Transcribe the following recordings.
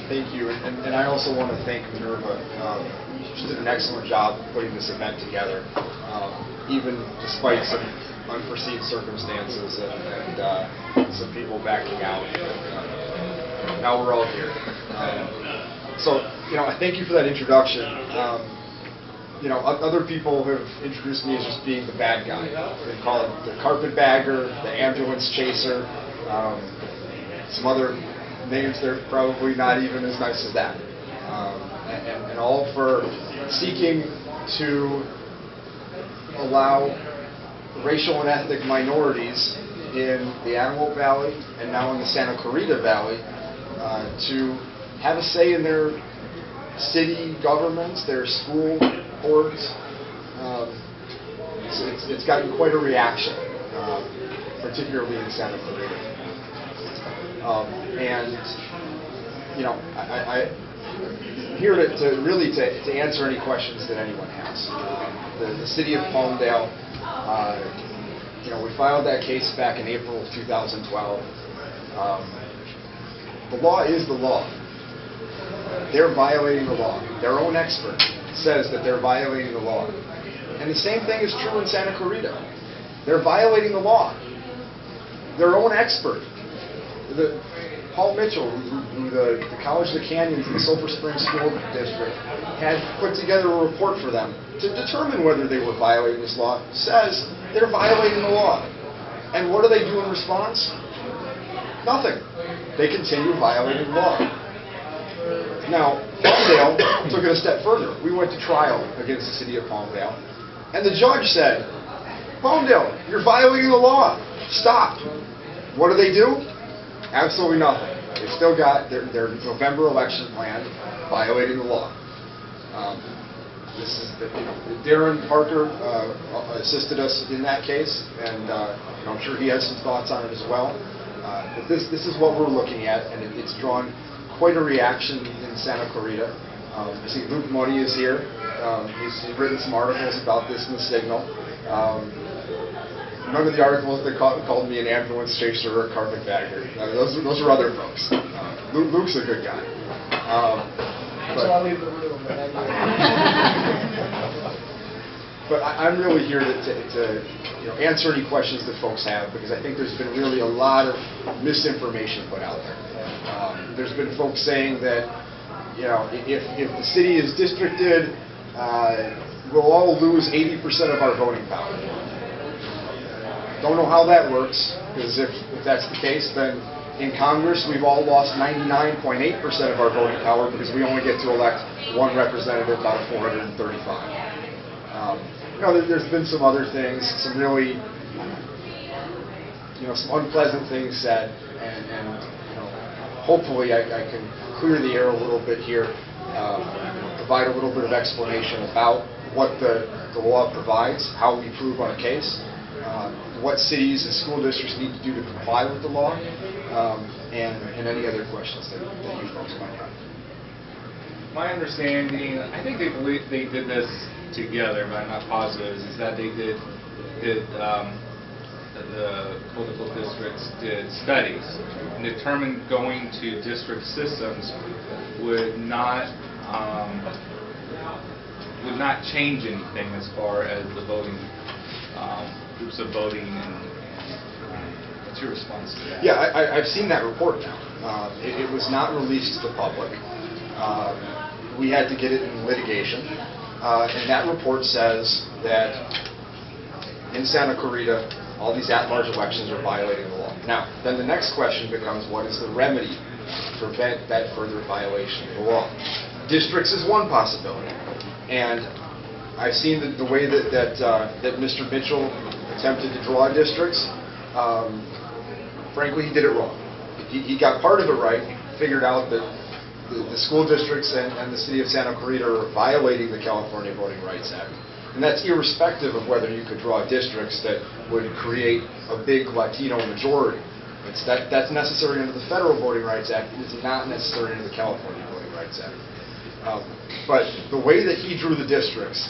Thank you, and I also want to thank Minerva. She did an excellent job putting this event together, even despite some unforeseen circumstances and some people backing out. Now we're all here. So, I thank you for that introduction. Other people have introduced me as just being the bad guy. They call it the carpetbagger, the ambulance chaser, some other names that are probably not even as nice as that. And all for seeking to allow racial and ethnic minorities in the Antelope Valley and now in the Santa Clarita Valley to have a say in their city governments, their school boards. It's gotten quite a reaction, particularly in Santa Clarita. I'm here to really answer any questions that anyone has. The city of Palmdale, we filed that case back in April of 2012. The law is the law. They're violating the law. Their own expert says that they're violating the law. And the same thing is true in Santa Clarita. They're violating the law. Their own expert, Paul Mitchell, who the College of the Canyons and the Sulphur Springs School District had put together a report for them to determine whether they were violating this law, says they're violating the law. And what do they do in response? Nothing. They continue violating the law. Now, Palmdale took it a step further. We went to trial against the city of Palmdale, and the judge said, Palmdale, you're violating the law. Stop. What do? Absolutely nothing. They still got their November election plan, violating the law. This is Darren Parker assisted us in that case, and I'm sure he has some thoughts on it as well. But this is what we're looking at, and it's drawn quite a reaction in Santa Clarita. I see Luke Money is here. He's written some articles about this in the Signal. None of the articles that called me an ambulance chaser or a carpetbagger. Those are other folks. Luke's a good guy. So I'll leave the room. But I'm really here to answer any questions that folks have, because I think there's been really a lot of misinformation put out there. There's been folks saying that if the city is districted, we'll all lose 80% of our voting power. Don't know how that works, because if that's the case, then in Congress we've all lost 99.8% of our voting power because we only get to elect one representative out of 435. There's been some other things, some really, some unpleasant things said, and hopefully I can clear the air a little bit here, provide a little bit of explanation about what the law provides, how we prove on a case, what cities and school districts need to do to comply with the law, and any other questions that you folks might have. My understanding, I think they believe they did this together, but I'm not positive, is that they did the political districts did studies and determined going to district systems would not change anything as far as the voting groups of voting and what's your response to that? Yeah, I've seen that report now. It was not released to the public. We had to get it in litigation. And that report says that in Santa Clarita, all these at-large elections are violating the law. Now, then the next question becomes, what is the remedy to prevent that further violation of the law? Districts is one possibility. And I've seen the way that Mr. Mitchell attempted to draw districts. Frankly, he did it wrong. He got part of it right. He figured out that the school districts and the city of Santa Clarita are violating the California Voting Rights Act. And that's irrespective of whether you could draw districts that would create a big Latino majority. That's necessary under the Federal Voting Rights Act. It is not necessary under the California Voting Rights Act. But the way that he drew the districts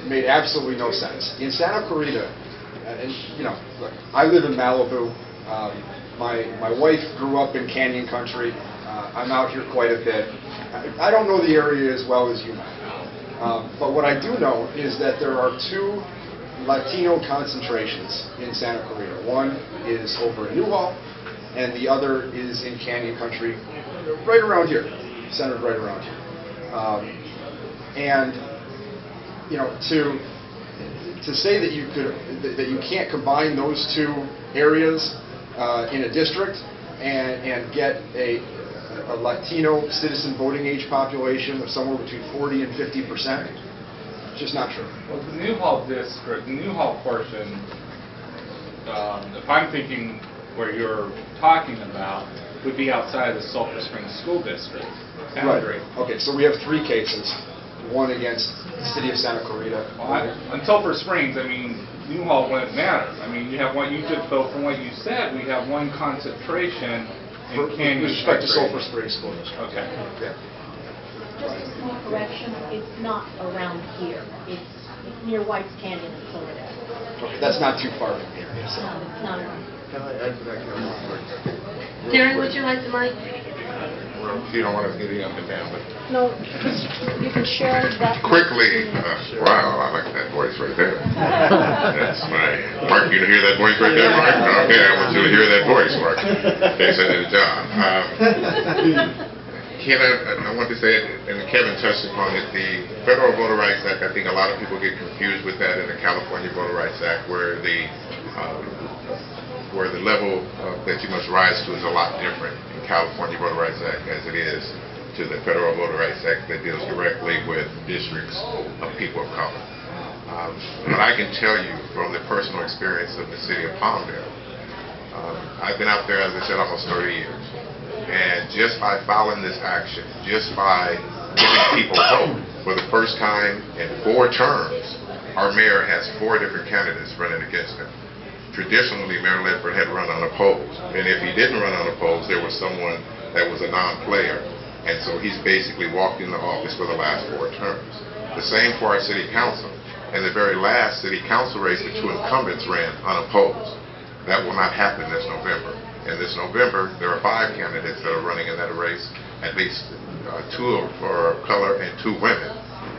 made absolutely no sense. In Santa Clarita, and look, I live in Malibu. My wife grew up in Canyon Country. I'm out here quite a bit. I don't know the area as well as you might. But what I do know is that there are two Latino concentrations in Santa Clarita. One is over in Newhall, and the other is in Canyon Country, right around here, centered right around here. And you know, to say that you can't combine those two areas in a district and get a Latino citizen voting age population of somewhere between 40 and 50%, it's just not true. Well, the Newhall district, the Newhall portion, if I'm thinking where you're talking about, would be outside of the Sulphur Springs School District boundary. Right. Okay, so we have three cases, one against the city of Santa Clarita. Well, on Sulphur Springs, I mean, Newhall wouldn't matter. I mean, you have one, you just, though, from what you said, we have one concentration in Canyon With respect to Country. Sulphur Springs School District. Okay. Yeah. Just a small correction, it's not around here. It's near White's Canyon in Florida. Okay, that's not too far from here. No, it's not around. Can I add to that, Kevin? Darren, would you like the mic? Well, you don't want us getting up and down, but No, you can share that. quickly, wow, I like that voice right there. That's my, Mark, you to hear that voice right there, Mark? Okay, I want you to hear that voice, Mark. Okay, so there's John. I want to say, and Kevin touched upon it, the Federal Voter Rights Act, I think a lot of people get confused with that in the California Voter Rights Act, where the level that you must rise to is a lot different in California Voter Rights Act as it is to the Federal Voter Rights Act that deals directly with districts of people of color. But I can tell you from the personal experience of the city of Palmdale, I've been out there, as I said, almost 30 years. And just by filing this action, just by giving people hope for the first time in 4 terms, our mayor has 4 different candidates running against him. Traditionally, Mayor Ledford had run unopposed, and if he didn't run unopposed, there was someone that was a non-player, and so he's basically walked into office for the last 4 terms. The same for our city council. In the very last city council race, the 2 incumbents ran unopposed. That will not happen this November. In this November, there are 5 candidates that are running in that race, at least 2 are color and 2 women.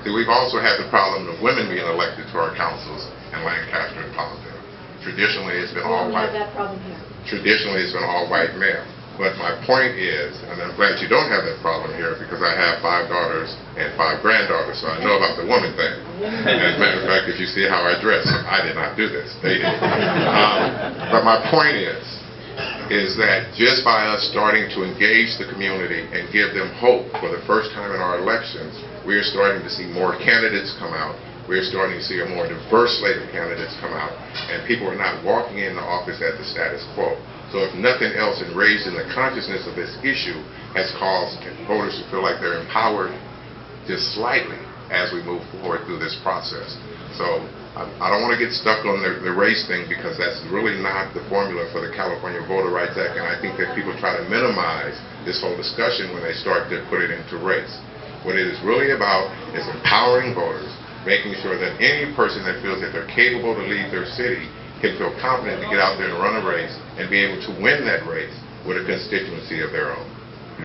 See, we've also had the problem of women being elected to our councils in Lancaster and Palmdale. Traditionally, it's been all white. We have that problem here. Traditionally, it's been all white male. But my point is, and I'm glad you don't have that problem here, because I have 5 daughters and 5 granddaughters, so I know about the woman thing. And as a matter of fact, if you see how I dress, I did not do this. They did. But my point is that just by us starting to engage the community and give them hope for the first time in our elections, we are starting to see more candidates come out. We're starting to see a more diverse slate of candidates come out, and people are not walking into office at the status quo. So if nothing else, in raising the consciousness of this issue has caused voters to feel like they're empowered just slightly as we move forward through this process. So I don't want to get stuck on the race thing, because that's really not the formula for the California Voter Rights Act, and I think that people try to minimize this whole discussion when they start to put it into race. What it is really about is empowering voters, making sure that any person that feels that they're capable to lead their city can feel confident to get out there and run a race and be able to win that race with a constituency of their own.